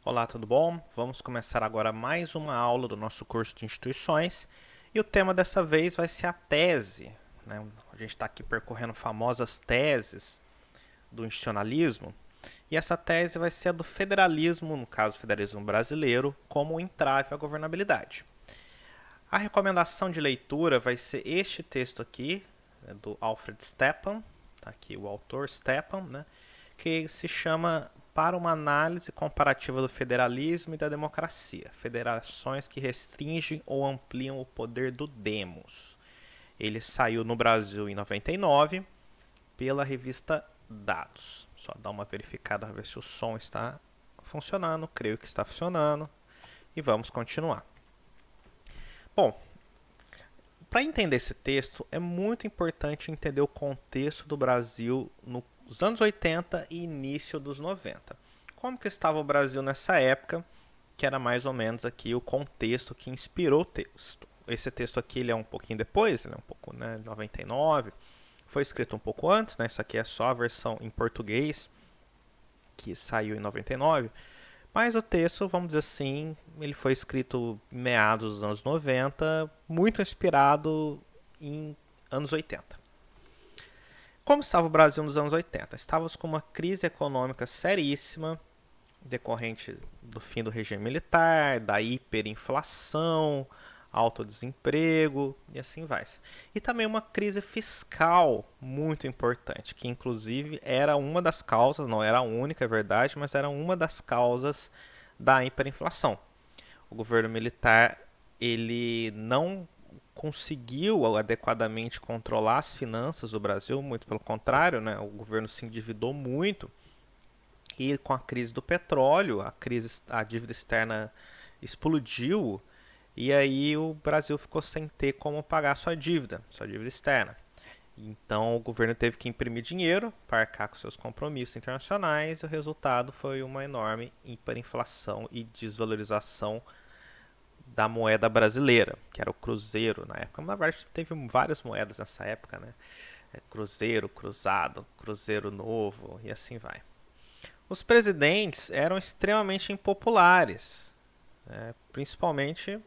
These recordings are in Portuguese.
Olá, tudo bom? Vamos começar agora mais uma aula do nosso curso de instituições e o tema dessa vez vai ser a tese, né? A gente está aqui percorrendo famosas teses do institucionalismo e essa tese vai ser a do federalismo, no caso, o federalismo brasileiro, como um entrave à governabilidade. A recomendação de leitura vai ser este texto aqui, né, do Alfred Stepan, tá aqui o autor Stepan, né, que se chama Para uma análise comparativa do federalismo e da democracia, federações que restringem ou ampliam o poder do demos. Ele saiu no Brasil em 99 pela revista Dados. Só dar uma verificada para ver se o som está funcionando, creio que está funcionando, e vamos continuar. Bom, para entender esse texto, é muito importante entender o contexto do Brasil nos anos 80 e início dos 90. Como que estava o Brasil nessa época, que era mais ou menos aqui o contexto que inspirou o texto. Esse texto aqui ele é um pouquinho depois, ele é um pouco, né, 99, foi escrito um pouco antes, né, isso aqui é só a versão em português, que saiu em 99, mas o texto, vamos dizer assim, ele foi escrito em meados dos anos 90, muito inspirado em anos 80. Como estava o Brasil nos anos 80? Estávamos com uma crise econômica seríssima, decorrente do fim do regime militar, da hiperinflação, alto desemprego e assim vai. E também uma crise fiscal muito importante, que inclusive era uma das causas, não era a única, é verdade, mas era uma das causas da hiperinflação. O governo militar ele não conseguiu adequadamente controlar as finanças do Brasil, muito pelo contrário, né? O governo se endividou muito e com a crise do petróleo, a dívida externa explodiu e aí o Brasil ficou sem ter como pagar sua dívida externa. Então o governo teve que imprimir dinheiro para arcar com seus compromissos internacionais e o resultado foi uma enorme hiperinflação e desvalorização da moeda brasileira, que era o cruzeiro na época. Na verdade, teve várias moedas nessa época, né? Cruzeiro, cruzado, cruzeiro novo e assim vai. Os presidentes eram extremamente impopulares, né? Principalmente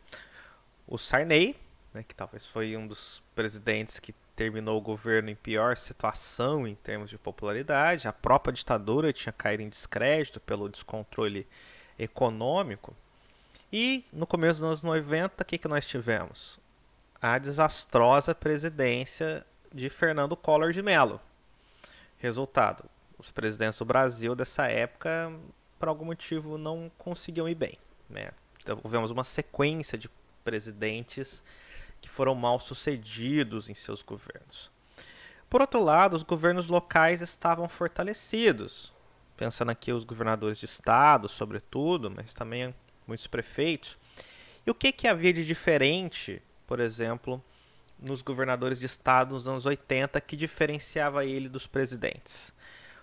o Sarney, né, que talvez foi um dos presidentes que terminou o governo em pior situação em termos de popularidade. A própria ditadura tinha caído em descrédito pelo descontrole econômico. E no começo dos anos 90, o que nós tivemos? A desastrosa presidência de Fernando Collor de Mello. Resultado, os presidentes do Brasil dessa época, por algum motivo, não conseguiam ir bem, né? Então, tivemos uma sequência de presidentes que foram mal sucedidos em seus governos. Por outro lado, os governos locais estavam fortalecidos. Pensando aqui os governadores de estado, sobretudo, mas também muitos prefeitos. E o que havia de diferente, por exemplo, nos governadores de estado nos anos 80 que diferenciava ele dos presidentes?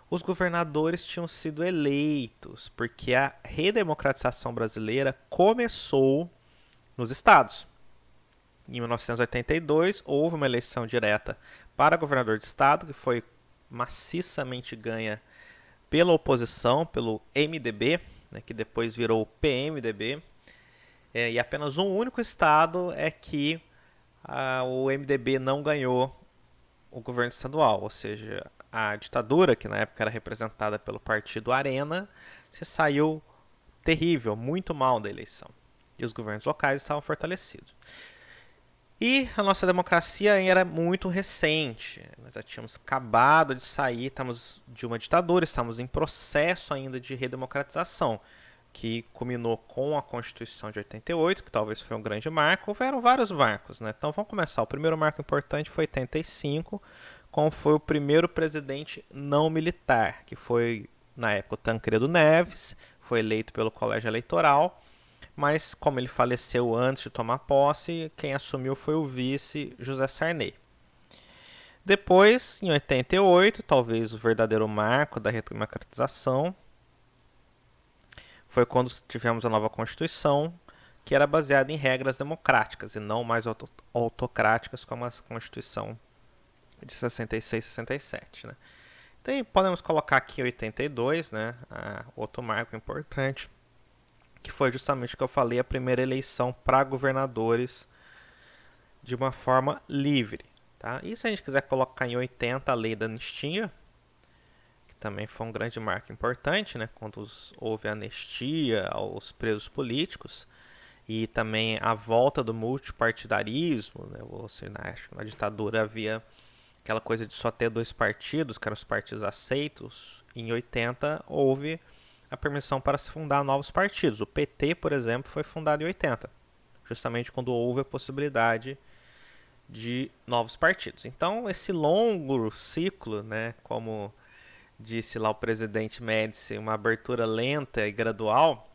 Os governadores tinham sido eleitos, porque a redemocratização brasileira começou nos estados. Em 1982, houve uma eleição direta para governador de estado, que foi maciçamente ganha pela oposição, pelo MDB, né, que depois virou o PMDB. E apenas um único estado é que o MDB não ganhou o governo estadual, ou seja, a ditadura, que na época era representada pelo partido Arena, se saiu terrível, muito mal da eleição. E os governos locais estavam fortalecidos. E a nossa democracia era muito recente. Nós já tínhamos acabado de sair, estamos de uma ditadura, estamos em processo ainda de redemocratização, que culminou com a Constituição de 88, que talvez foi um grande marco. Houveram vários marcos, né? Então vamos começar. O primeiro marco importante foi 85, como foi o primeiro presidente não militar, que foi, na época, o Tancredo Neves, foi eleito pelo colégio eleitoral, mas como ele faleceu antes de tomar posse, quem assumiu foi o vice José Sarney. Depois, em 88, talvez o verdadeiro marco da redemocratização, foi quando tivemos a nova Constituição, que era baseada em regras democráticas e não mais autocráticas como a Constituição de 66 e 67. Né? Então, podemos colocar aqui 82, né? Outro marco importante. que foi justamente o que eu falei, a primeira eleição para governadores de uma forma livre. Tá? E se a gente quiser colocar em 80 a lei da anistia, que também foi um grande marco importante, né, quando houve anistia aos presos políticos, e também a volta do multipartidarismo, né, ou seja, na ditadura havia aquela coisa de só ter dois partidos, que eram os partidos aceitos. Em 80 houve a permissão para se fundar novos partidos. O PT, por exemplo, foi fundado em 80, justamente quando houve a possibilidade de novos partidos. Então, esse longo ciclo, né, como disse lá o presidente Médici, uma abertura lenta e gradual,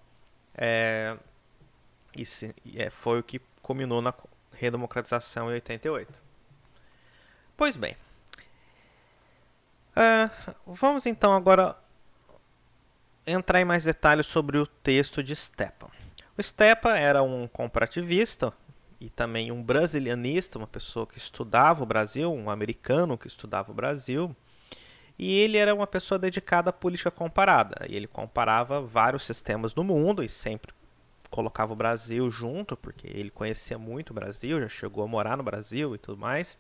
foi o que culminou na redemocratização em 88. Pois bem, vamos então agora entrar em mais detalhes sobre o texto de Stepan. O Stepan era um comparativista e também um brasilianista, uma pessoa que estudava o Brasil, um americano que estudava o Brasil, e ele era uma pessoa dedicada à política comparada. E ele comparava vários sistemas do mundo e sempre colocava o Brasil junto, porque ele conhecia muito o Brasil, já chegou a morar no Brasil e tudo mais.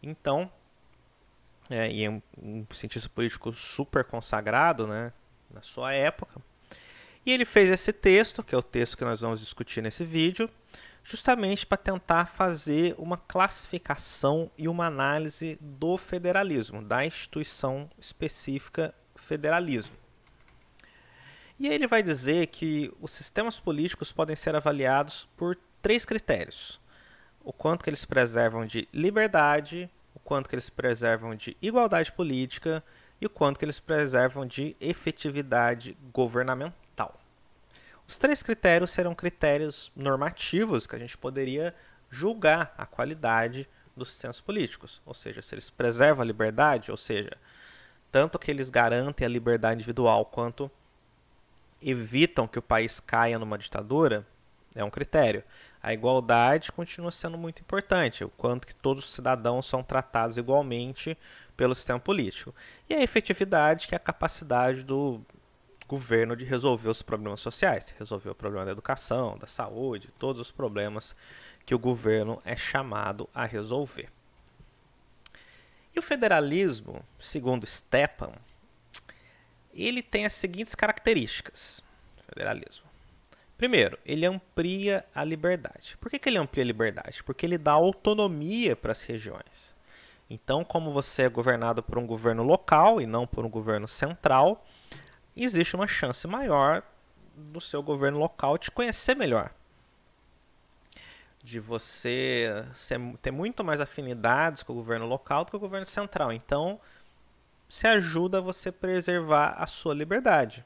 Então, e é um cientista político super consagrado, né, na sua época. E ele fez esse texto, que é o texto que nós vamos discutir nesse vídeo, justamente para tentar fazer uma classificação e uma análise do federalismo, da instituição específica federalismo. E ele vai dizer que os sistemas políticos podem ser avaliados por 3 critérios: o quanto que eles preservam de liberdade, o quanto que eles preservam de igualdade política e o quanto que eles preservam de efetividade governamental. Os 3 critérios serão critérios normativos que a gente poderia julgar a qualidade dos sistemas políticos, ou seja, se eles preservam a liberdade, ou seja, tanto que eles garantem a liberdade individual quanto evitam que o país caia numa ditadura, é um critério. A igualdade continua sendo muito importante, o quanto que todos os cidadãos são tratados igualmente pelo sistema político. E a efetividade, que é a capacidade do governo de resolver os problemas sociais, resolver o problema da educação, da saúde, todos os problemas que o governo é chamado a resolver. E o federalismo, segundo Stepan, ele tem as seguintes características. Federalismo. Primeiro, ele amplia a liberdade. Por que ele amplia a liberdade? Porque ele dá autonomia para as regiões. Então, como você é governado por um governo local e não por um governo central, existe uma chance maior do seu governo local te conhecer melhor. De você ter muito mais afinidades com o governo local do que o governo central. Então, se ajuda a você preservar a sua liberdade.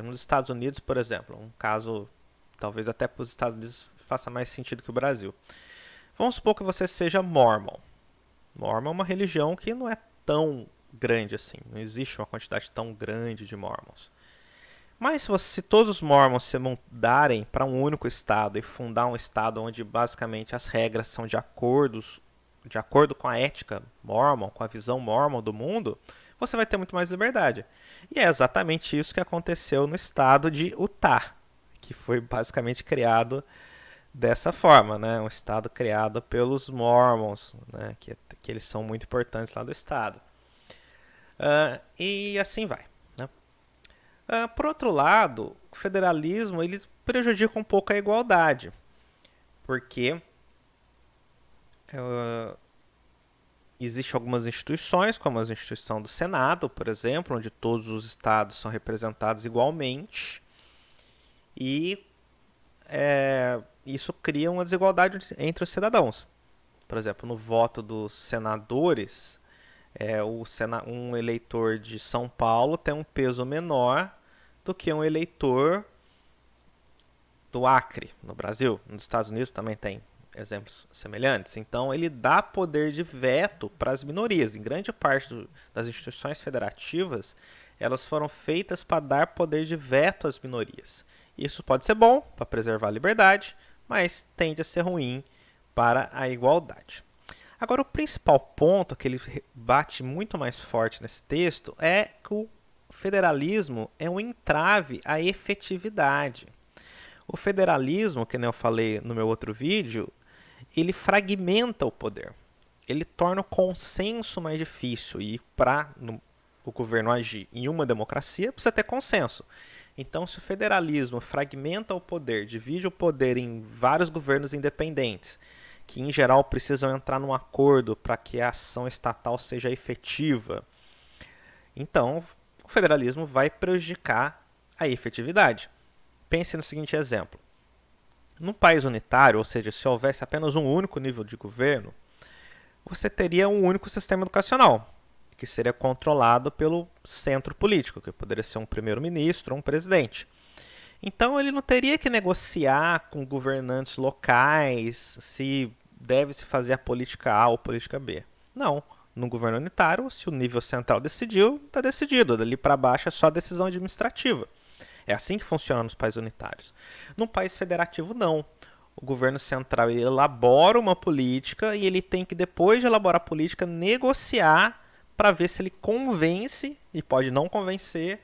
Nos Estados Unidos, por exemplo, um caso, talvez até para os Estados Unidos faça mais sentido que o Brasil. Vamos supor que você seja Mormon. Mormon é uma religião que não é tão grande assim, não existe uma quantidade tão grande de Mormons. Mas se todos os Mormons se mudarem para um único estado e fundar um estado onde basicamente as regras são de acordo com a ética Mormon, com a visão Mormon do mundo, você vai ter muito mais liberdade. E é exatamente isso que aconteceu no estado de Utah, que foi basicamente criado dessa forma, né? Um estado criado pelos Mormons, né? que eles são muito importantes lá do estado. E assim vai. Né? Por outro lado, o federalismo ele prejudica um pouco a igualdade, porque existem algumas instituições, como a instituição do Senado, por exemplo, onde todos os estados são representados igualmente, e isso cria uma desigualdade entre os cidadãos. Por exemplo, no voto dos senadores, um eleitor de São Paulo tem um peso menor do que um eleitor do Acre, no Brasil. Nos Estados Unidos também tem exemplos semelhantes. Então, ele dá poder de veto para as minorias. Em grande parte das instituições federativas, elas foram feitas para dar poder de veto às minorias. Isso pode ser bom para preservar a liberdade, mas tende a ser ruim para a igualdade. Agora, o principal ponto que ele bate muito mais forte nesse texto é que o federalismo é um entrave à efetividade. O federalismo, que nem eu falei no meu outro vídeo, ele fragmenta o poder. Ele torna o consenso mais difícil. E para o governo agir em uma democracia, precisa ter consenso. Então, se o federalismo fragmenta o poder, divide o poder em vários governos independentes, que em geral precisam entrar num acordo para que a ação estatal seja efetiva, então o federalismo vai prejudicar a efetividade. Pense no seguinte exemplo. Num país unitário, ou seja, se houvesse apenas um único nível de governo, você teria um único sistema educacional, que seria controlado pelo centro político, que poderia ser um primeiro-ministro ou um presidente. Então ele não teria que negociar com governantes locais se deve-se fazer a política A ou a política B. Não. No governo unitário, se o nível central decidiu, está decidido. Dali para baixo é só decisão administrativa. É assim que funciona nos países unitários. Num país federativo, não. O governo central ele elabora uma política e ele tem que, depois de elaborar a política, negociar para ver se ele convence, e pode não convencer,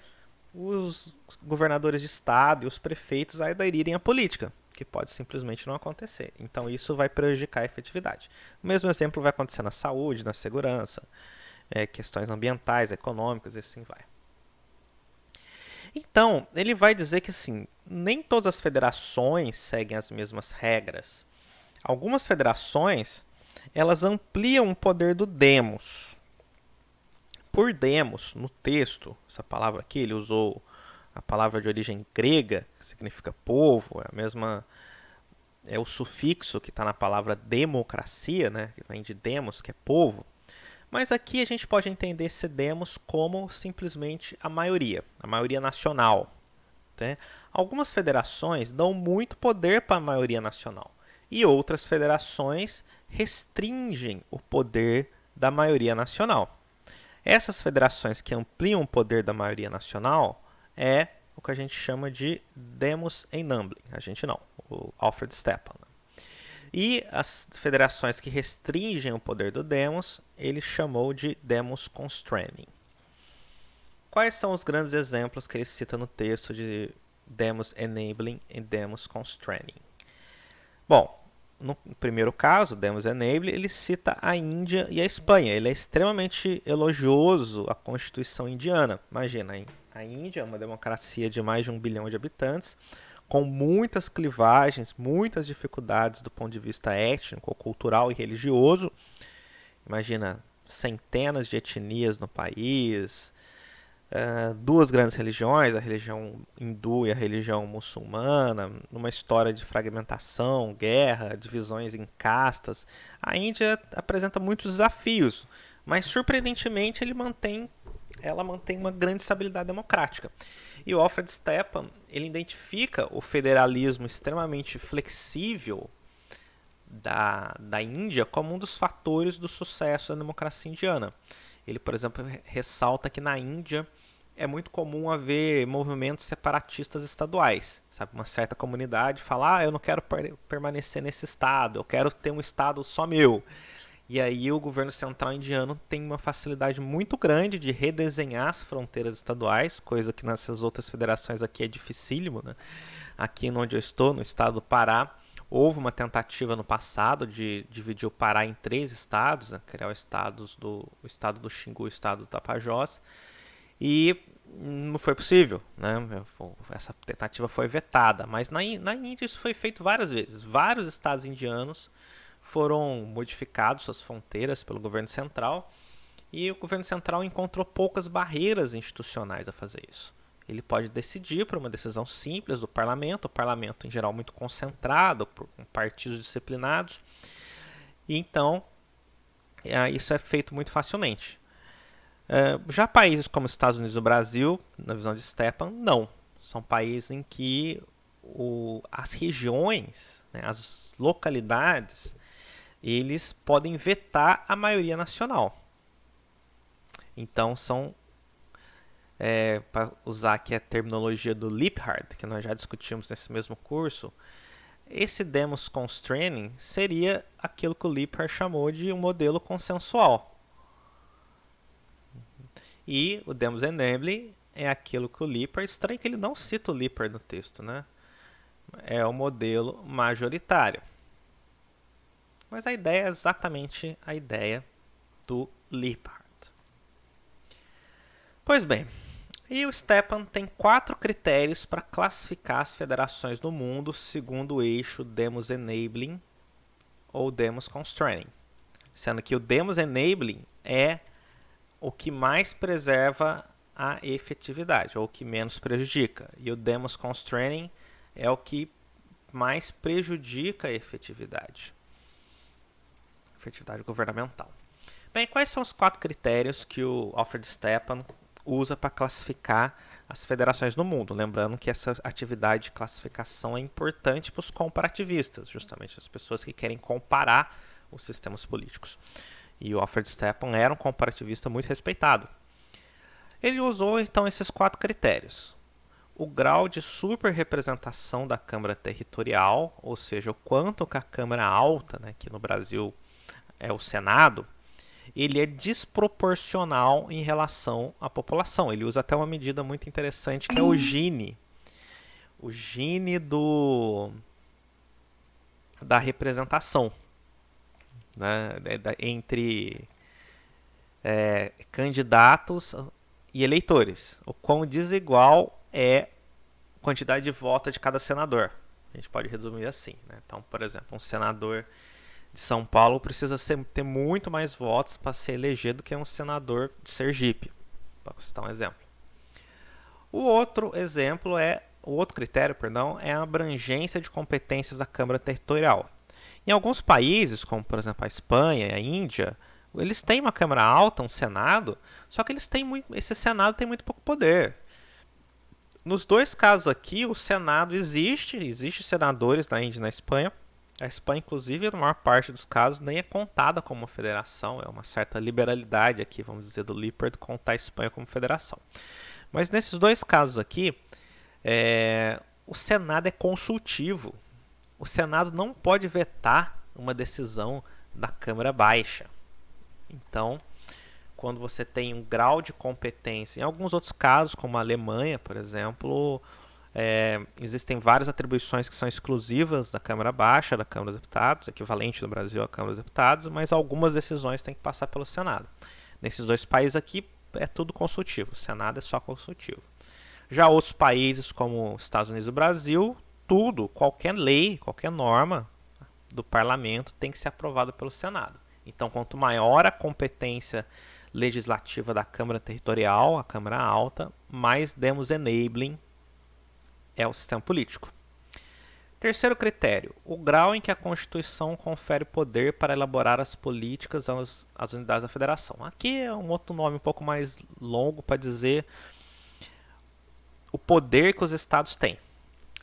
os governadores de estado e os prefeitos a aderirem à política, que pode simplesmente não acontecer. Então isso vai prejudicar a efetividade. O mesmo exemplo vai acontecer na saúde, na segurança, questões ambientais, econômicas e assim vai. Então, ele vai dizer que assim, nem todas as federações seguem as mesmas regras. Algumas federações, elas ampliam o poder do demos. Por demos, no texto, essa palavra aqui, ele usou a palavra de origem grega, que significa povo, é o sufixo que está na palavra democracia, né, que vem de demos, que é povo. Mas aqui a gente pode entender esse demos como simplesmente a maioria nacional. Né? Algumas federações dão muito poder para a maioria nacional e outras federações restringem o poder da maioria nacional. Essas federações que ampliam o poder da maioria nacional é o que a gente chama de demos enabling. A gente não, o Alfred Stepan. E as federações que restringem o poder do demos, ele chamou de demos constraining. Quais são os grandes exemplos que ele cita no texto de demos enabling e demos constraining? Bom, no primeiro caso, demos enabling, ele cita a Índia e a Espanha. Ele é extremamente elogioso à Constituição indiana. Imagina, a Índia é uma democracia de mais de 1 bilhão de habitantes, com muitas clivagens, muitas dificuldades do ponto de vista étnico, cultural e religioso. Imagina, centenas de etnias no país, duas grandes religiões, a religião hindu e a religião muçulmana, numa história de fragmentação, guerra, divisões em castas. A Índia apresenta muitos desafios, mas surpreendentemente ela mantém uma grande estabilidade democrática. E o Alfred Stepan, ele identifica o federalismo extremamente flexível da Índia como um dos fatores do sucesso da democracia indiana. Ele, por exemplo, ressalta que na Índia é muito comum haver movimentos separatistas estaduais. Sabe? Uma certa comunidade fala, eu não quero permanecer nesse estado, eu quero ter um estado só meu. E aí o governo central indiano tem uma facilidade muito grande de redesenhar as fronteiras estaduais, coisa que nessas outras federações aqui é dificílimo. Né? Aqui onde eu estou, no estado do Pará, houve uma tentativa no passado de dividir o Pará em 3 estados, né? Criar o estado do Xingu e o estado do Tapajós, e não foi possível. Né? Essa tentativa foi vetada, mas na Índia isso foi feito várias vezes. Vários estados indianos foram modificados suas fronteiras pelo governo central e o governo central encontrou poucas barreiras institucionais a fazer isso. Ele pode decidir por uma decisão simples do parlamento, o parlamento em geral muito concentrado, por partidos disciplinados, e então isso é feito muito facilmente. Já países como os Estados Unidos e o Brasil, na visão de Stepan, não. São países em que as regiões, né, as localidades, eles podem vetar a maioria nacional. Então para usar aqui a terminologia do Liphart, que nós já discutimos nesse mesmo curso, esse demos constraining seria aquilo que o Liphart chamou de um modelo consensual. E o demos enabling é aquilo que o Liphart, estranho que ele não cita o Liphart no texto, né? é o modelo majoritário. Mas a ideia é exatamente a ideia do Lippard. Pois bem, e o Stepan tem 4 critérios para classificar as federações do mundo segundo o eixo Demos Enabling ou Demos Constraining. Sendo que o Demos Enabling é o que mais preserva a efetividade, ou o que menos prejudica. E o Demos Constraining é o que mais prejudica a efetividade governamental. Bem, quais são os 4 critérios que o Alfred Stepan usa para classificar as federações no mundo? Lembrando que essa atividade de classificação é importante para os comparativistas, justamente as pessoas que querem comparar os sistemas políticos. E o Alfred Stepan era um comparativista muito respeitado. Ele usou então esses 4 critérios. O grau de superrepresentação da Câmara Territorial, ou seja, o quanto que a Câmara Alta, né, que no Brasil é o Senado, ele é desproporcional em relação à população. Ele usa até uma medida muito interessante que é o Gini. O Gini da representação, né, entre candidatos e eleitores. O quão desigual é a quantidade de votos de cada senador. A gente pode resumir assim, né? Então, por exemplo, um senador de São Paulo precisa ter muito mais votos para ser elegido do que um senador de Sergipe, para citar um exemplo. O outro critério, é a abrangência de competências da Câmara Territorial. Em alguns países, como por exemplo a Espanha e a Índia, eles têm uma Câmara Alta, um Senado, só que esse Senado tem muito pouco poder. Nos dois casos aqui, o Senado existe senadores na Índia e na Espanha. A Espanha, inclusive, na maior parte dos casos, nem é contada como uma federação. É uma certa liberalidade aqui, vamos dizer, do Lippard contar a Espanha como federação. Mas nesses dois casos aqui, o Senado é consultivo. O Senado não pode vetar uma decisão da Câmara Baixa. Então, quando você tem um grau de competência, em alguns outros casos, como a Alemanha, por exemplo, existem várias atribuições que são exclusivas da Câmara Baixa, da Câmara dos Deputados, equivalente no Brasil à Câmara dos Deputados, mas algumas decisões têm que passar pelo Senado. Nesses dois países aqui é tudo consultivo, o Senado é só consultivo. Já outros países, como os Estados Unidos e o Brasil, qualquer lei, qualquer norma do parlamento tem que ser aprovada pelo Senado. Então, quanto maior a competência legislativa da Câmara Territorial, a Câmara Alta, mais Demos Enabling é o sistema político. Terceiro critério, o grau em que a Constituição confere poder para elaborar as políticas às unidades da federação. Aqui é um outro nome um pouco mais longo para dizer o poder que os estados têm.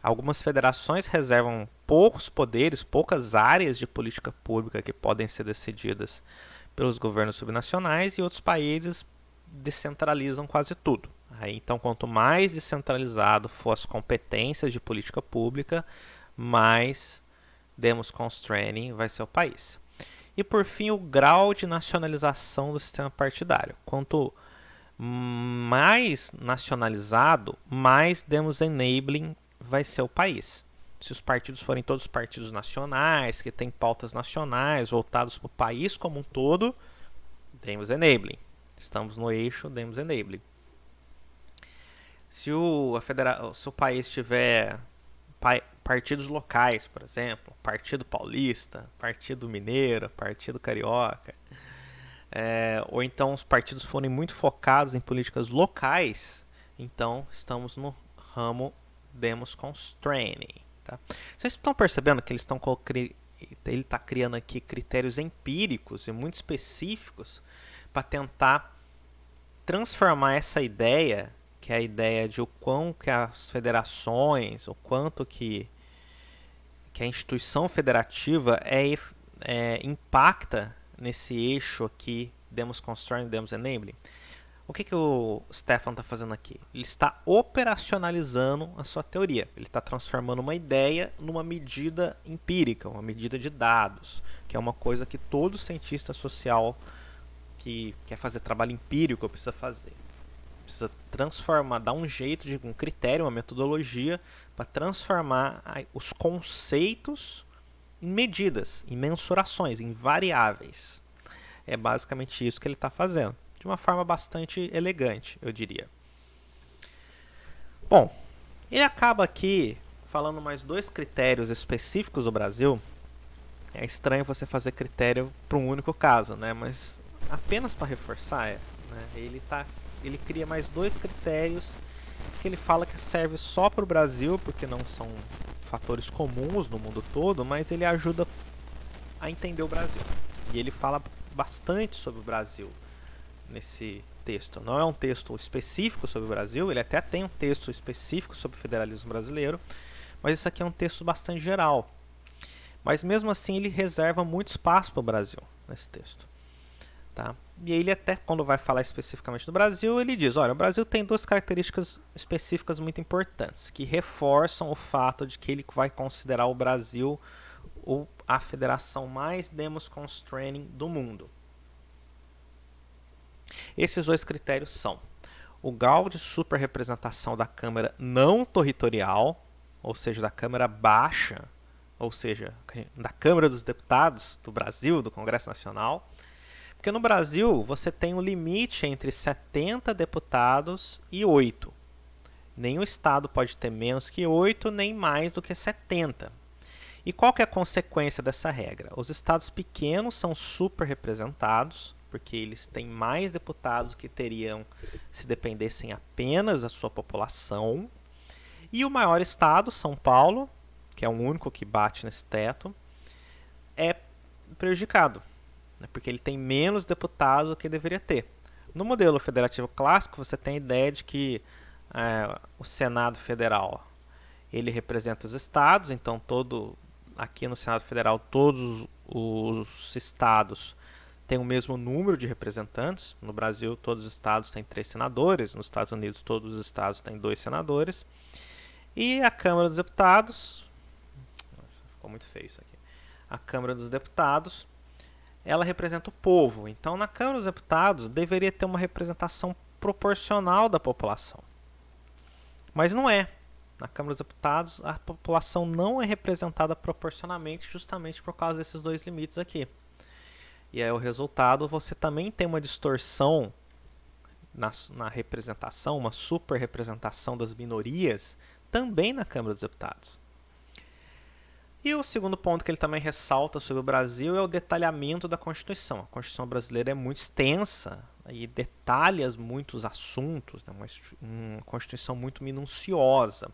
Algumas federações reservam poucos poderes, poucas áreas de política pública que podem ser decididas pelos governos subnacionais, e outros países descentralizam quase tudo. Então, quanto mais descentralizado for as competências de política pública, mais Demos Constraining vai ser o país. E, por fim, o grau de nacionalização do sistema partidário. Quanto mais nacionalizado, mais Demos Enabling vai ser o país. Se os partidos forem todos partidos nacionais, que têm pautas nacionais, voltados para o país como um todo, Demos Enabling. Estamos no eixo Demos Enabling. Se o país tiver partidos locais, por exemplo, Partido Paulista, Partido Mineiro, Partido Carioca, ou então os partidos forem muito focados em políticas locais, então estamos no ramo Demos Constraining. Tá? Vocês estão percebendo que ele está criando aqui critérios empíricos e muito específicos para tentar transformar essa ideia, que é a ideia de o quão que as federações, o quanto que a instituição federativa impacta nesse eixo aqui, Demos Constraining, Demos Enabling. O que o Stefan está fazendo aqui? Ele está operacionalizando a sua teoria. Ele está transformando uma ideia numa medida empírica, uma medida de dados, que é uma coisa que todo cientista social que quer fazer trabalho empírico precisa fazer. Precisa transformar, dar um jeito, um critério, uma metodologia para transformar os conceitos em medidas, em mensurações, em variáveis. É basicamente isso que ele está fazendo, de uma forma bastante elegante, eu diria. Bom, ele acaba aqui falando mais dois critérios específicos do Brasil. É estranho você fazer critério para um único caso, né? Mas apenas para reforçar, né? Ele cria mais dois critérios que ele fala que serve só para o Brasil, porque não são fatores comuns no mundo todo, mas ele ajuda a entender o Brasil. E ele fala bastante sobre o Brasil nesse texto. Não é um texto específico sobre o Brasil, ele até tem um texto específico sobre o federalismo brasileiro, mas isso aqui é um texto bastante geral. Mas mesmo assim ele reserva muito espaço para o Brasil nesse texto. Tá? E ele até, quando vai falar especificamente do Brasil, ele diz, olha, o Brasil tem duas características específicas muito importantes, que reforçam o fato de que ele vai considerar o Brasil a federação mais demos-constraining do mundo. Esses dois critérios são o grau de superrepresentação da Câmara não territorial, ou seja, da Câmara baixa, ou seja, da Câmara dos Deputados do Brasil, do Congresso Nacional. Porque no Brasil você tem um limite entre 70 deputados e 8. Nenhum estado pode ter menos que 8, nem mais do que 70. E qual que é a consequência dessa regra? Os estados pequenos são superrepresentados, porque eles têm mais deputados que teriam se dependessem apenas da sua população. E o maior estado, São Paulo, que é o único que bate nesse teto, é prejudicado, né, porque ele tem menos deputados do que deveria ter. No modelo federativo clássico, você tem a ideia de que o Senado Federal ele representa os estados, então aqui no Senado Federal todos os estados têm o mesmo número de representantes. No Brasil, todos os estados têm 3 senadores, nos Estados Unidos todos os estados têm 2 senadores. E a Câmara dos Deputados, ficou muito feio isso aqui. A Câmara dos Deputados, ela representa o povo. Então, na Câmara dos Deputados, deveria ter uma representação proporcional da população. Mas não é. Na Câmara dos Deputados, a população não é representada proporcionalmente, justamente por causa desses dois limites aqui. E aí, o resultado, você também tem uma distorção na representação, uma super-representação das minorias, também na Câmara dos Deputados. E o segundo ponto que ele também ressalta sobre o Brasil é o detalhamento da Constituição. A Constituição brasileira é muito extensa e detalha muitos assuntos, né? Uma Constituição muito minuciosa.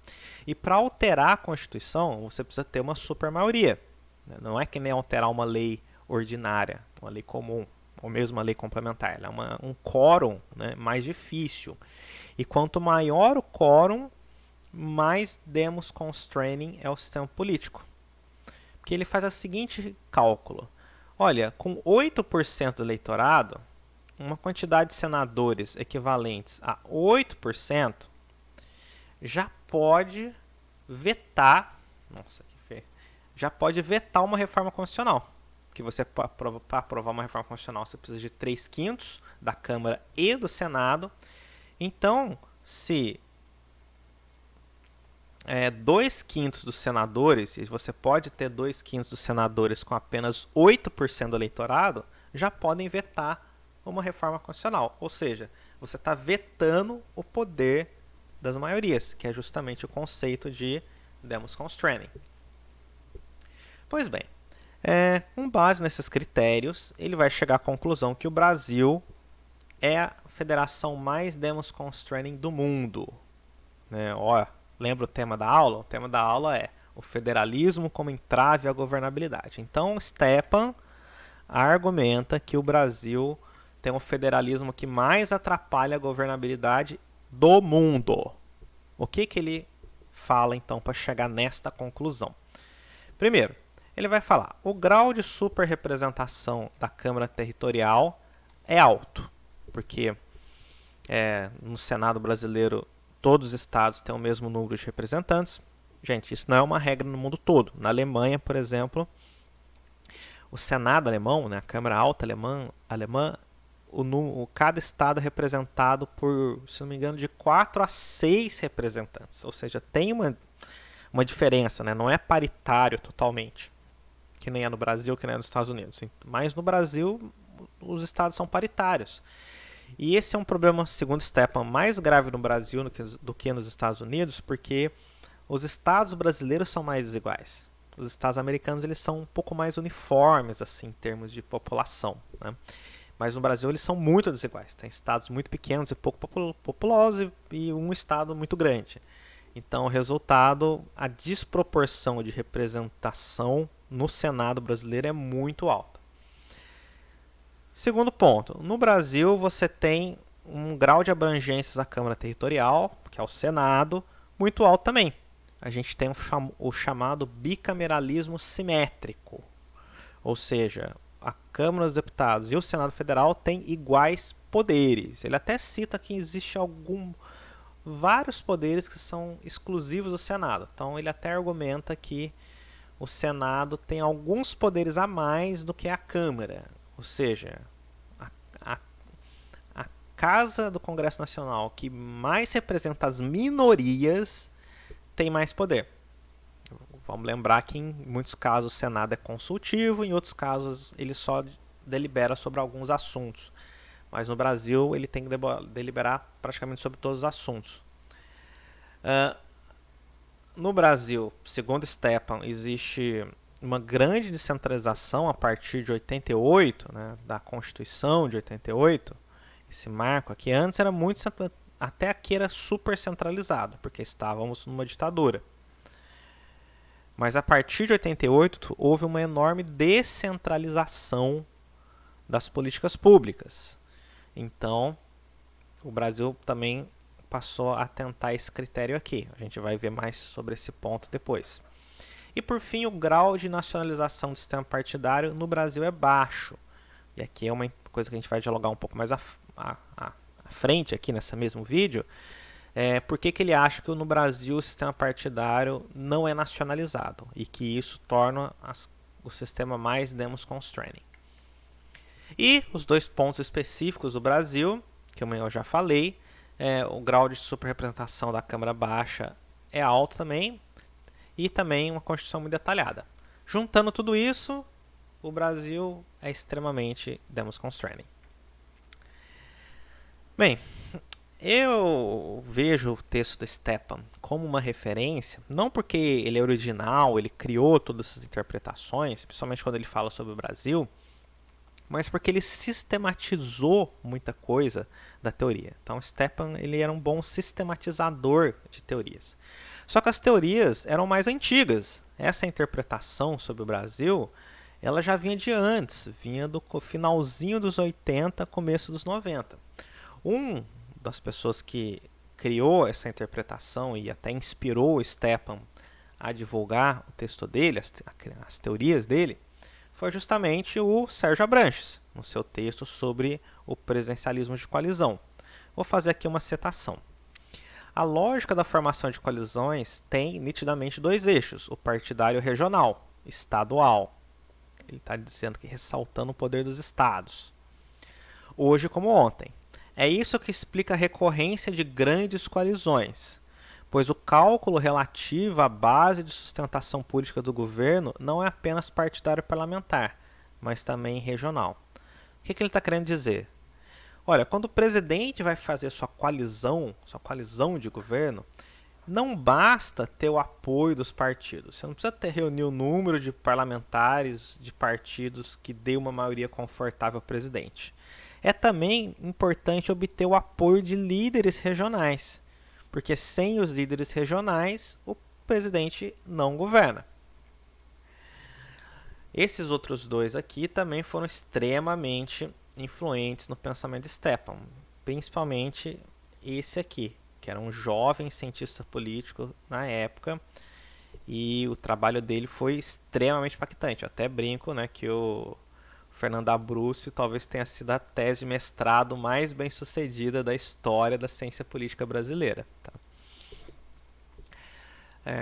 E para alterar a Constituição, você precisa ter uma supermaioria. Né? Não é que nem alterar uma lei ordinária, uma lei comum, ou mesmo uma lei complementar. Ela é um quórum, né, mais difícil. E quanto maior o quórum, mais demos constraining é o sistema político. Porque ele faz o seguinte cálculo. Olha, com 8% do eleitorado, uma quantidade de senadores equivalentes a 8% já pode vetar, já pode vetar uma reforma constitucional. Que você, para aprovar uma reforma constitucional, você precisa de 3/5 da Câmara e do Senado. Então, se 2/5 dos senadores, e você pode ter 2/5 dos senadores com apenas 8% do eleitorado, já podem vetar uma reforma constitucional. Ou seja, você está vetando o poder das maiorias, que é justamente o conceito de demos constraining. Pois bem, com base nesses critérios, ele vai chegar à conclusão que o Brasil é a federação mais demos constraining do mundo. Lembra o tema da aula? O tema da aula é o federalismo como entrave à governabilidade. Então, Stepan argumenta que o Brasil tem um federalismo que mais atrapalha a governabilidade do mundo. O que ele fala, então, para chegar nesta conclusão? Primeiro, ele vai falar, o grau de superrepresentação da Câmara Territorial é alto, porque no Senado brasileiro todos os estados têm o mesmo número de representantes. Gente, isso não é uma regra no mundo todo. Na Alemanha, por exemplo, o Senado alemão, né, a Câmara Alta alemã, cada estado é representado por, se não me engano, de 4 a 6 representantes. Ou seja, tem uma diferença, né? Não é paritário totalmente, que nem é no Brasil, que nem é nos Estados Unidos. Mas no Brasil, os estados são paritários. E esse é um problema, segundo Stepan, mais grave no Brasil do que nos Estados Unidos, porque os estados brasileiros são mais desiguais. Os estados americanos eles são um pouco mais uniformes assim, em termos de população, né? Mas no Brasil eles são muito desiguais. Tem estados muito pequenos e pouco populosos e um estado muito grande. Então, o resultado, a desproporção de representação no Senado brasileiro é muito alta. Segundo ponto, no Brasil você tem um grau de abrangência da Câmara Territorial, que é o Senado, muito alto também. A gente tem o chamado bicameralismo simétrico, ou seja, a Câmara dos Deputados e o Senado Federal têm iguais poderes. Ele até cita que existe vários poderes que são exclusivos do Senado. Então ele até argumenta que o Senado tem alguns poderes a mais do que a Câmara. Ou seja, a Casa do Congresso Nacional que mais representa as minorias tem mais poder. Vamos lembrar que em muitos casos o Senado é consultivo, em outros casos ele só delibera sobre alguns assuntos. Mas no Brasil ele tem que deliberar praticamente sobre todos os assuntos. No Brasil, segundo Stepan, existe uma grande descentralização a partir de 88, né, da Constituição de 88, esse marco aqui. Antes era muito até aqui era super centralizado, porque estávamos numa ditadura. Mas a partir de 88 houve uma enorme descentralização das políticas públicas. Então, o Brasil também passou a atentar esse critério aqui. A gente vai ver mais sobre esse ponto depois. E por fim, o grau de nacionalização do sistema partidário no Brasil é baixo. E aqui é uma coisa que a gente vai dialogar um pouco mais à frente, aqui nesse mesmo vídeo. Por que ele acha que no Brasil o sistema partidário não é nacionalizado e que isso torna o sistema mais demos constraining. E os dois pontos específicos do Brasil, que eu já falei, o grau de superrepresentação da Câmara Baixa é alto também, e também uma Constituição muito detalhada. Juntando tudo isso, o Brasil é extremamente demos constraining. Bem, eu vejo o texto do Stepan como uma referência, não porque ele é original, ele criou todas essas interpretações, principalmente quando ele fala sobre o Brasil, mas porque ele sistematizou muita coisa da teoria. Então, Stepan ele era um bom sistematizador de teorias. Só que as teorias eram mais antigas. Essa interpretação sobre o Brasil, ela já vinha de antes, vinha do finalzinho dos 80, começo dos 90. Das pessoas que criou essa interpretação e até inspirou o Stepan a divulgar o texto dele, as teorias dele, foi justamente o Sérgio Abranches, no seu texto sobre o presidencialismo de coalizão. Vou fazer aqui uma citação. A lógica da formação de coalizões tem nitidamente dois eixos, o partidário regional, estadual. Ele está dizendo que ressaltando o poder dos estados. Hoje como ontem. É isso que explica a recorrência de grandes coalizões, pois o cálculo relativo à base de sustentação política do governo não é apenas partidário parlamentar, mas também regional. O que ele está querendo dizer? Olha, quando o presidente vai fazer sua coalizão de governo, não basta ter o apoio dos partidos. Você não precisa reunir o número de parlamentares de partidos que dê uma maioria confortável ao presidente. É também importante obter o apoio de líderes regionais, porque sem os líderes regionais, o presidente não governa. Esses outros dois aqui também foram extremamente influentes no pensamento de Stepan, principalmente esse aqui, que era um jovem cientista político na época, e o trabalho dele foi extremamente impactante. Eu até brinco, né, que o Fernando Abruzzi talvez tenha sido a tese de mestrado mais bem sucedida da história da ciência política brasileira. Tá?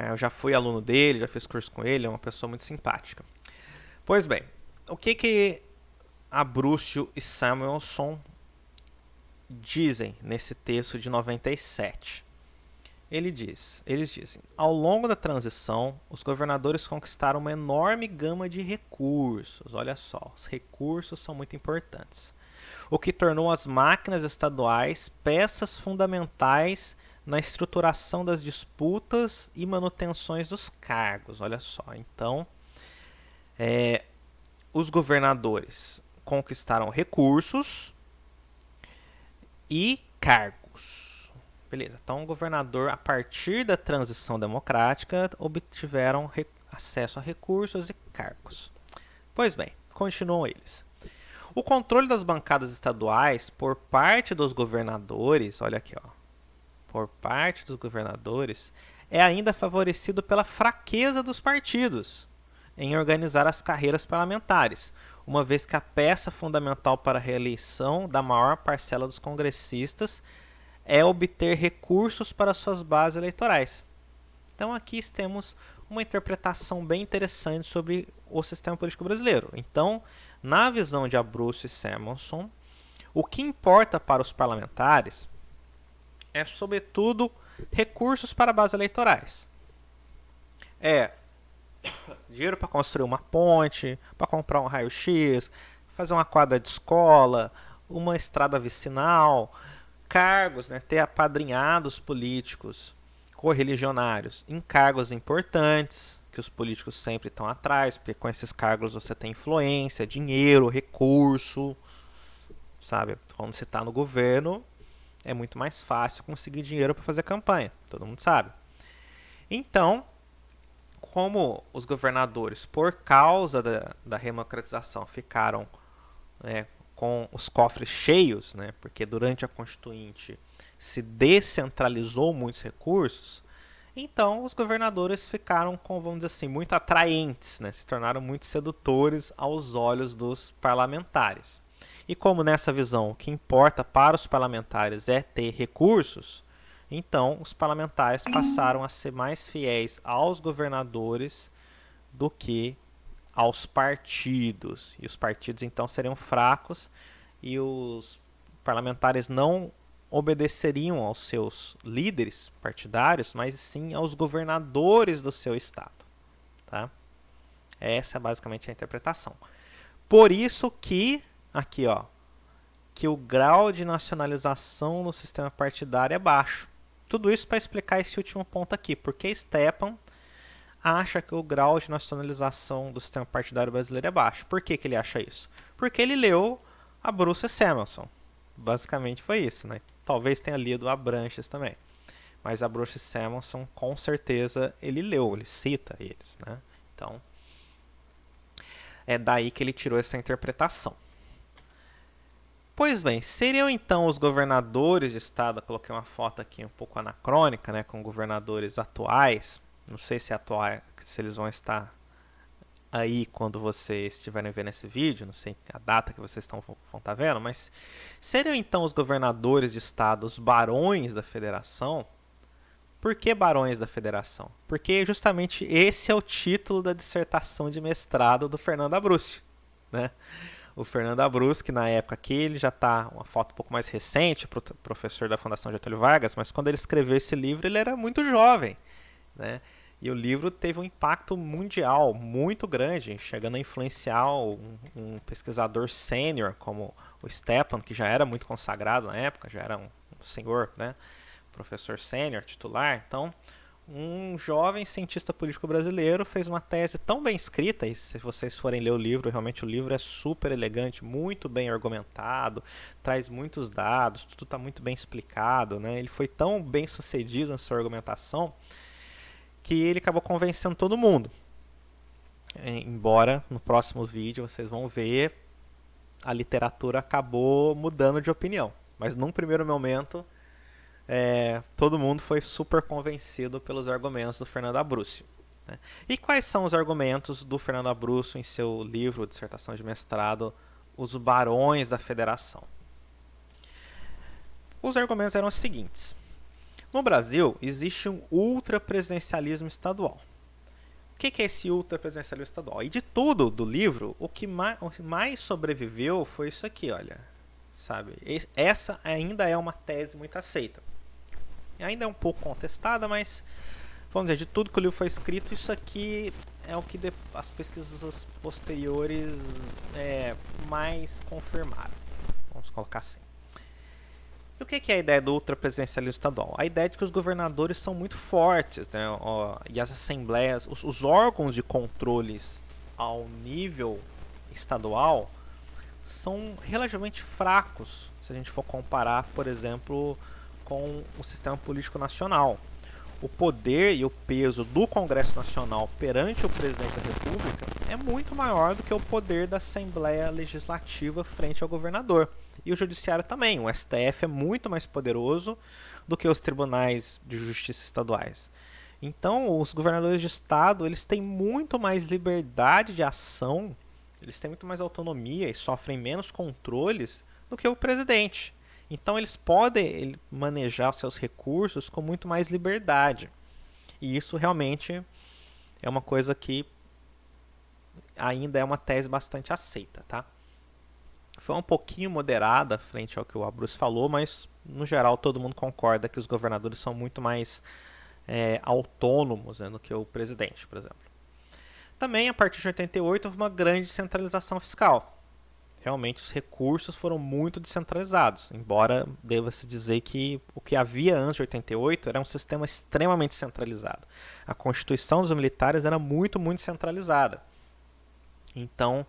Eu já fui aluno dele, já fiz curso com ele, é uma pessoa muito simpática. Pois bem, o que Abruzzi e Samuelson dizem nesse texto de 97? Eles dizem, ao longo da transição, os governadores conquistaram uma enorme gama de recursos. Olha só, os recursos são muito importantes. O que tornou as máquinas estaduais peças fundamentais na estruturação das disputas e manutenções dos cargos. Olha só, então, os governadores conquistaram recursos e cargos. Beleza, então o governador, a partir da transição democrática, obtiveram acesso a recursos e cargos. Pois bem, continuam eles. O controle das bancadas estaduais por parte dos governadores, olha aqui, ó, por parte dos governadores, é ainda favorecido pela fraqueza dos partidos em organizar as carreiras parlamentares, uma vez que a peça fundamental para a reeleição da maior parcela dos congressistas é obter recursos para suas bases eleitorais. Então aqui temos uma interpretação bem interessante sobre o sistema político brasileiro. Então, na visão de Abruzzo e Samuelson, o que importa para os parlamentares é, sobretudo, recursos para bases eleitorais. É dinheiro para construir uma ponte, para comprar um raio-x, fazer uma quadra de escola, uma estrada vicinal, cargos, né, ter apadrinhados políticos, correligionários em cargos importantes, que os políticos sempre estão atrás, porque com esses cargos você tem influência, dinheiro, recurso, sabe? Quando você está no governo, é muito mais fácil conseguir dinheiro para fazer campanha, todo mundo sabe. Então, como os governadores, por causa da democratização, ficaram, né, com os cofres cheios, né, porque durante a Constituinte se descentralizou muitos recursos, então os governadores ficaram, com, vamos dizer assim, muito atraentes, né, se tornaram muito sedutores aos olhos dos parlamentares. E como nessa visão o que importa para os parlamentares é ter recursos, então os parlamentares passaram a ser mais fiéis aos governadores do que aos partidos. E os partidos então seriam fracos e os parlamentares não obedeceriam aos seus líderes partidários, mas sim aos governadores do seu estado. Tá? Essa é basicamente a interpretação. Por isso que, aqui ó, que o grau de nacionalização no sistema partidário é baixo. Tudo isso para explicar esse último ponto aqui, porque Stepan acha que o grau de nacionalização do sistema partidário brasileiro é baixo. Por que ele acha isso? Porque ele leu Abruzzo e Samuelson. Basicamente foi isso, né? Talvez tenha lido Abranches também. Mas Abruzzo e Samuelson, com certeza, ele leu, ele cita eles, né? Então, é daí que ele tirou essa interpretação. Pois bem, seriam então os governadores de estado, eu coloquei uma foto aqui um pouco anacrônica, né, com governadores atuais, não sei se se eles vão estar aí quando vocês estiverem vendo esse vídeo, não sei a data que vocês vão estar vendo, mas seriam então os governadores de estado os barões da federação? Por que barões da federação? Porque justamente esse é o título da dissertação de mestrado do Fernando Abruzzo, né? O Fernando Abruzzo, que na época aqui ele já está, uma foto um pouco mais recente, professor da Fundação Getúlio Vargas, mas quando ele escreveu esse livro ele era muito jovem, né? E o livro teve um impacto mundial muito grande, chegando a influenciar um pesquisador sênior como o Stepan, que já era muito consagrado na época, já era um senhor, né? Professor sênior, titular. Então, um jovem cientista político brasileiro fez uma tese tão bem escrita, e se vocês forem ler o livro, realmente o livro é super elegante, muito bem argumentado, traz muitos dados, tudo está muito bem explicado, né? Ele foi tão bem sucedido na sua argumentação que ele acabou convencendo todo mundo. Embora no próximo vídeo vocês vão ver, a literatura acabou mudando de opinião, mas num primeiro momento todo mundo foi super convencido pelos argumentos do Fernando Abruzzo, né? E quais são os argumentos do Fernando Abruzzo em seu livro, dissertação de mestrado, Os Barões da Federação? Os argumentos eram os seguintes. No Brasil, existe um ultrapresidencialismo estadual. O que é esse ultrapresidencialismo estadual? E de tudo do livro, o que mais sobreviveu foi isso aqui, olha. Sabe? Essa ainda é uma tese muito aceita. ainda é um pouco contestada, mas vamos dizer, de tudo que o livro foi escrito, isso aqui é o que as pesquisas posteriores mais confirmaram. Vamos colocar assim. E o que é a ideia do ultrapresidencialismo estadual? A ideia de que os governadores são muito fortes, né? E as assembleias, os órgãos de controles ao nível estadual são relativamente fracos, se a gente for comparar, por exemplo, com o sistema político nacional. O poder e o peso do Congresso Nacional perante o presidente da República é muito maior do que o poder da Assembleia Legislativa frente ao governador. E o Judiciário também. O STF é muito mais poderoso do que os tribunais de justiça estaduais. Então, os governadores de estado, eles têm muito mais liberdade de ação, eles têm muito mais autonomia e sofrem menos controles do que o presidente. Então, eles podem manejar seus recursos com muito mais liberdade. E isso realmente é uma coisa que ainda é uma tese bastante aceita, tá? Foi um pouquinho moderada frente ao que o Abruzzi falou, mas no geral todo mundo concorda que os governadores são muito mais autônomos, né, do que o presidente, por exemplo. Também, a partir de 88, houve uma grande centralização fiscal. Realmente os recursos foram muito descentralizados, embora deva-se dizer que o que havia antes de 88 era um sistema extremamente centralizado. A Constituição dos militares era muito, muito centralizada. Então,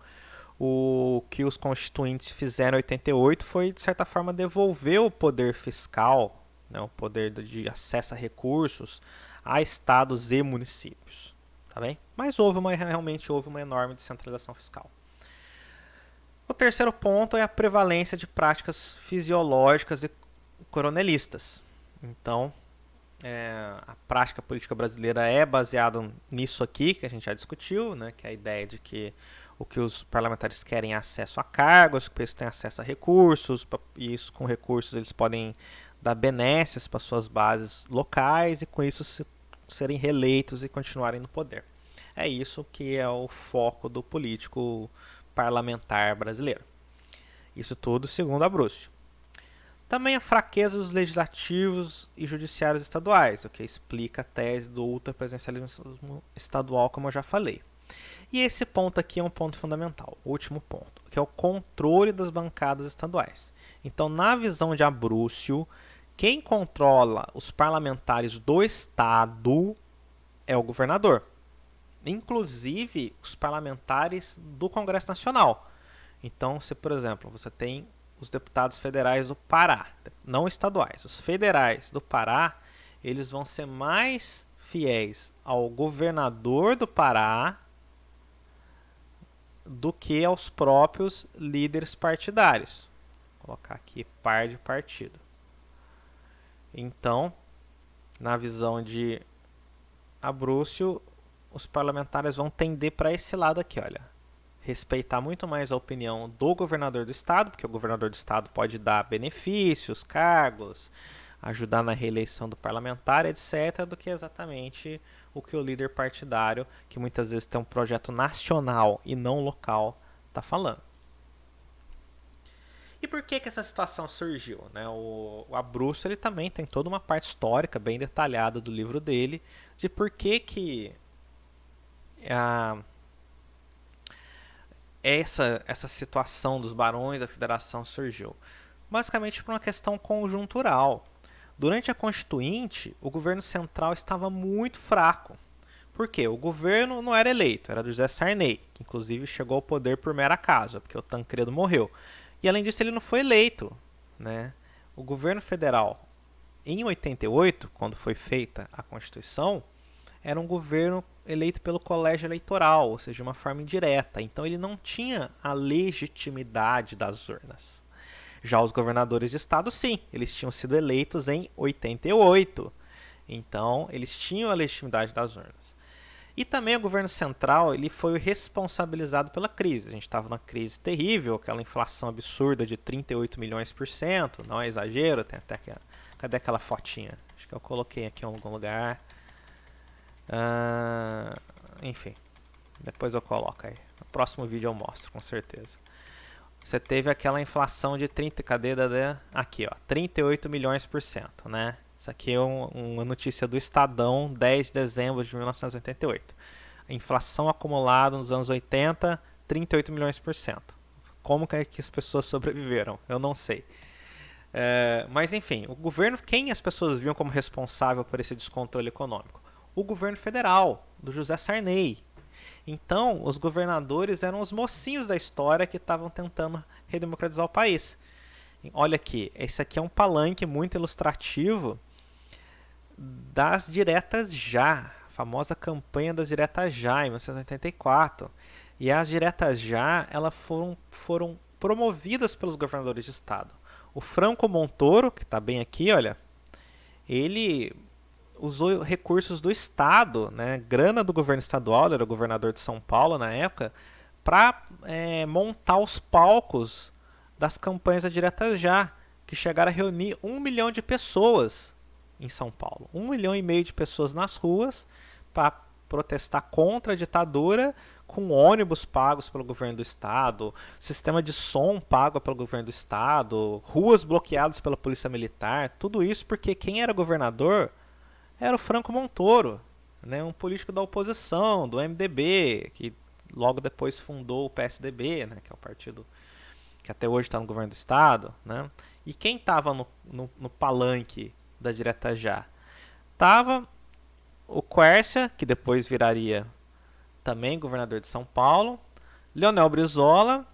o que os constituintes fizeram em 88 foi, de certa forma, devolver o poder fiscal, né, o poder de acesso a recursos, a estados e municípios. Tá bem? Mas realmente houve uma enorme descentralização fiscal. O terceiro ponto é a prevalência de práticas fisiológicas e coronelistas. Então, a prática política brasileira é baseada nisso aqui, que a gente já discutiu, né, que é a ideia de que o que os parlamentares querem é acesso a cargos, que eles têm acesso a recursos, e isso, com recursos eles podem dar benesses para suas bases locais e com isso serem reeleitos e continuarem no poder. É isso que é o foco do político parlamentar brasileiro. Isso tudo segundo Abruzzi. Também a fraqueza dos legislativos e judiciários estaduais, o que explica a tese do ultrapresidencialismo estadual, como eu já falei. E esse ponto aqui é um ponto fundamental, o último ponto, que é o controle das bancadas estaduais. Então, na visão de Abruzzi, quem controla os parlamentares do estado é o governador. Inclusive os parlamentares do Congresso Nacional. Então, se por exemplo, você tem os deputados federais do Pará, não estaduais, os federais do Pará, eles vão ser mais fiéis ao governador do Pará do que aos próprios líderes partidários. Vou colocar aqui par de partido. Então, na visão de Abruzzi, os parlamentares vão tender para esse lado aqui, olha. Respeitar muito mais a opinião do governador do estado, porque o governador do estado pode dar benefícios, cargos, ajudar na reeleição do parlamentar, etc., do que exatamente o que o líder partidário, que muitas vezes tem um projeto nacional e não local, está falando. E por que essa situação surgiu? Né? O Abruzzi ele também tem toda uma parte histórica bem detalhada do livro dele, de por que essa situação dos barões da federação surgiu. Basicamente por uma questão conjuntural. Durante a Constituinte, o governo central estava muito fraco. Por quê? O governo não era eleito, era do José Sarney, que inclusive chegou ao poder por mera acaso, porque o Tancredo morreu. E além disso, ele não foi eleito. Né? O governo federal, em 88, quando foi feita a Constituição, era um governo eleito pelo colégio eleitoral, ou seja, de uma forma indireta. Então ele não tinha a legitimidade das urnas. Já os governadores de estado, sim, eles tinham sido eleitos em 88. Então eles tinham a legitimidade das urnas. E também o governo central ele foi responsabilizado pela crise. A gente estava numa crise terrível, aquela inflação absurda de 38 milhões por cento, não é exagero, tem até aqui, cadê aquela fotinha? Acho que eu coloquei aqui em algum lugar. Enfim, depois eu coloco aí. No próximo vídeo eu mostro, com certeza. Você teve aquela inflação de 30, cadê? Aqui, ó, 38 milhões por cento, né? Isso aqui é uma notícia do Estadão, 10 de dezembro de 1988. A inflação acumulada nos anos 80, 38 milhões por cento. Como que as pessoas sobreviveram? Eu não sei. Mas enfim, o governo, quem as pessoas viam como responsável por esse descontrole econômico? O governo federal, do José Sarney. Então, os governadores eram os mocinhos da história que estavam tentando redemocratizar o país. Olha aqui, esse aqui é um palanque muito ilustrativo das diretas já, a famosa campanha das diretas já, em 1984. E as diretas já, elas foram promovidas pelos governadores de estado. O Franco Montoro, que está bem aqui, olha, ele usou recursos do estado, né, grana do governo estadual, ele era o governador de São Paulo na época, para montar os palcos das campanhas da Direta Já, que chegaram a reunir 1 milhão de pessoas em São Paulo. 1,5 milhão de pessoas nas ruas para protestar contra a ditadura, com ônibus pagos pelo governo do estado, sistema de som pago pelo governo do estado, ruas bloqueadas pela polícia militar, tudo isso porque quem era governador era o Franco Montoro, né, um político da oposição, do MDB, que logo depois fundou o PSDB, né, que é o partido que até hoje está no governo do estado. Né? E quem estava no palanque da Direta Já? Tava o Quércia, que depois viraria também governador de São Paulo, Leonel Brizola,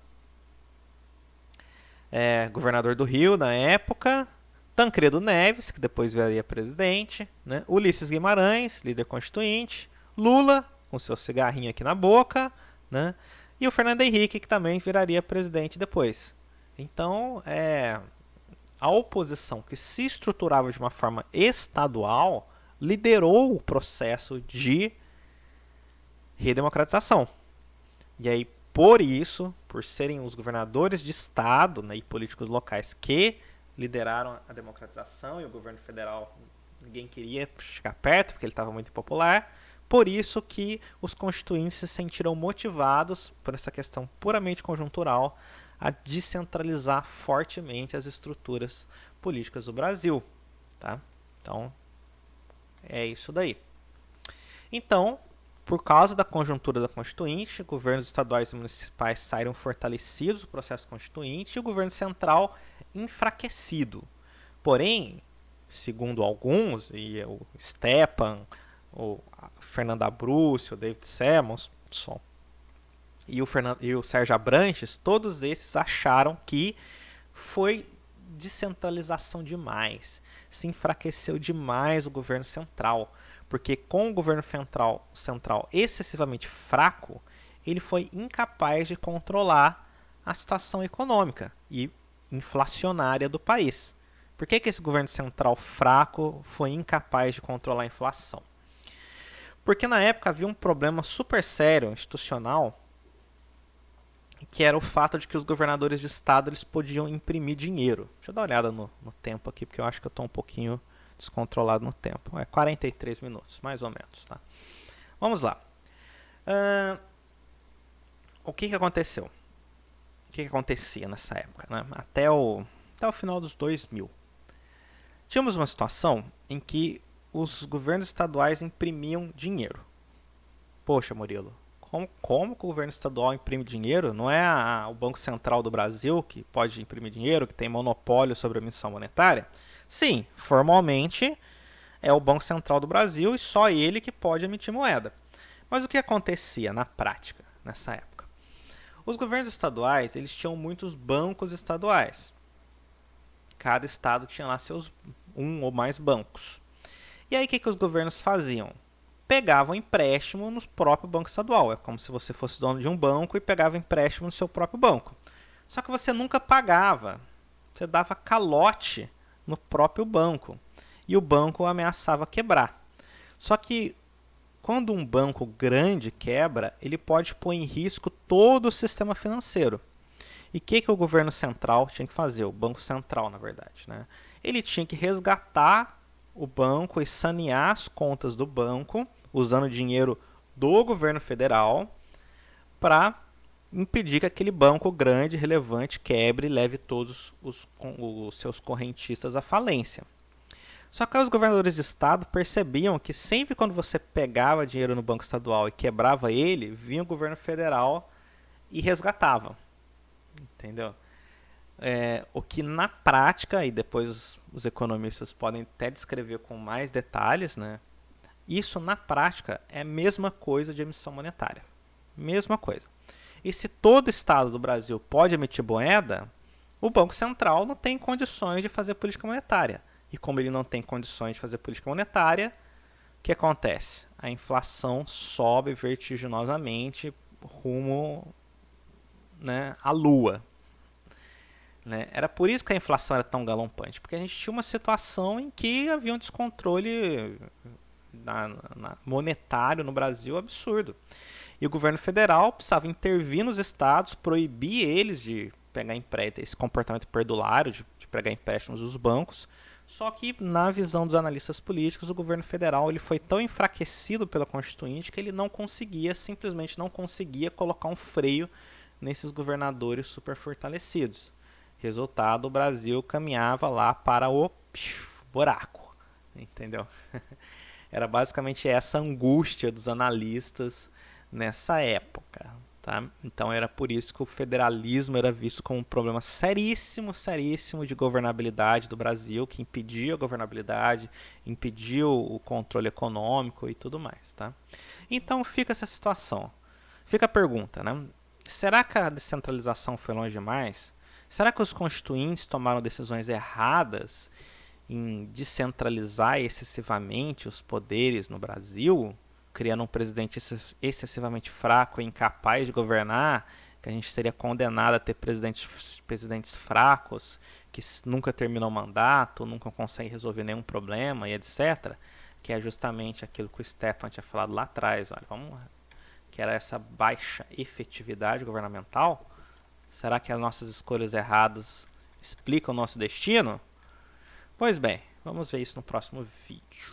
governador do Rio na época, Tancredo Neves, que depois viraria presidente, né? Ulisses Guimarães, líder constituinte, Lula, com seu cigarrinho aqui na boca, né? E o Fernando Henrique, que também viraria presidente depois. Então, a oposição, que se estruturava de uma forma estadual, liderou o processo de redemocratização. E aí, por isso, por serem os governadores de estado, né, e políticos locais que lideraram a democratização, e o governo federal ninguém queria chegar perto porque ele estava muito impopular, por isso que os constituintes se sentiram motivados por essa questão puramente conjuntural a descentralizar fortemente as estruturas políticas do Brasil. Tá? Então, é isso daí. Então, por causa da conjuntura da Constituinte, governos estaduais e municipais saíram fortalecidos do processo constituinte e o governo central enfraquecido. Porém, segundo alguns, e o Stepan, o Fernando Abruzzi, o David Samuelson e o Sérgio Abranches, todos esses acharam que foi descentralização demais, se enfraqueceu demais o governo central, porque com o governo central excessivamente fraco, ele foi incapaz de controlar a situação econômica e inflacionária do país. Por que esse governo central fraco foi incapaz de controlar a inflação? Porque na época havia um problema super sério institucional, que era o fato de que os governadores de estado eles podiam imprimir dinheiro. Deixa eu dar uma olhada no tempo aqui, porque eu acho que eu estou um pouquinho descontrolado no tempo. 43 minutos, mais ou menos. Tá? Vamos lá. O que aconteceu? O que acontecia nessa época? Né? Até o final dos 2000. Tínhamos uma situação em que os governos estaduais imprimiam dinheiro. Poxa, Murilo, como que o governo estadual imprime dinheiro? Não é o Banco Central do Brasil que pode imprimir dinheiro, que tem monopólio sobre a emissão monetária? Sim, formalmente é o Banco Central do Brasil e só ele que pode emitir moeda. Mas o que acontecia na prática nessa época? Os governos estaduais eles tinham muitos bancos estaduais. Cada estado tinha lá seus um ou mais bancos. E aí o que os governos faziam? Pegavam empréstimo no próprio banco estadual. É como se você fosse dono de um banco e pegava empréstimo no seu próprio banco. Só que você nunca pagava. Você dava calote no próprio banco. E o banco ameaçava quebrar. Só que quando um banco grande quebra, ele pode pôr em risco todo o sistema financeiro. E o que o governo central tinha que fazer? O Banco Central, na verdade. Né? Ele tinha que resgatar o banco e sanear as contas do banco, usando dinheiro do governo federal, para impedir que aquele banco grande, relevante, quebre e leve todos os seus correntistas à falência. Só que os governadores de estado percebiam que sempre quando você pegava dinheiro no Banco Estadual e quebrava ele, vinha o governo federal e resgatava, entendeu? O que na prática, e depois os economistas podem até descrever com mais detalhes, né? Isso na prática é a mesma coisa de emissão monetária. Mesma coisa. E se todo estado do Brasil pode emitir moeda, o Banco Central não tem condições de fazer política monetária. E como ele não tem condições de fazer política monetária, o que acontece? A inflação sobe vertiginosamente rumo, né, à lua. Né? Era por isso que a inflação era tão galompante, porque a gente tinha uma situação em que havia um descontrole monetário no Brasil absurdo. E o governo federal precisava intervir nos estados, proibir eles de pegar empréstimo, esse comportamento perdulário de pegar empréstimos dos bancos. Só que, na visão dos analistas políticos, o governo federal ele foi tão enfraquecido pela Constituinte que ele não conseguia, simplesmente não conseguia colocar um freio nesses governadores super fortalecidos. Resultado, o Brasil caminhava lá para o buraco, entendeu? Era basicamente essa angústia dos analistas nessa época. Tá? Então era por isso que o federalismo era visto como um problema seríssimo, seríssimo de governabilidade do Brasil, que impedia a governabilidade, impediu o controle econômico e tudo mais. Tá? Então fica essa situação. Fica a pergunta, né? Será que a descentralização foi longe demais? Será que os constituintes tomaram decisões erradas em descentralizar excessivamente os poderes no Brasil, criando um presidente excessivamente fraco e incapaz de governar, que a gente seria condenado a ter presidentes fracos, que nunca terminam o mandato, nunca conseguem resolver nenhum problema e etc., que é justamente aquilo que o Stefan tinha falado lá atrás, olha, que era essa baixa efetividade governamental. Será que as nossas escolhas erradas explicam o nosso destino? Pois bem, vamos ver isso no próximo vídeo.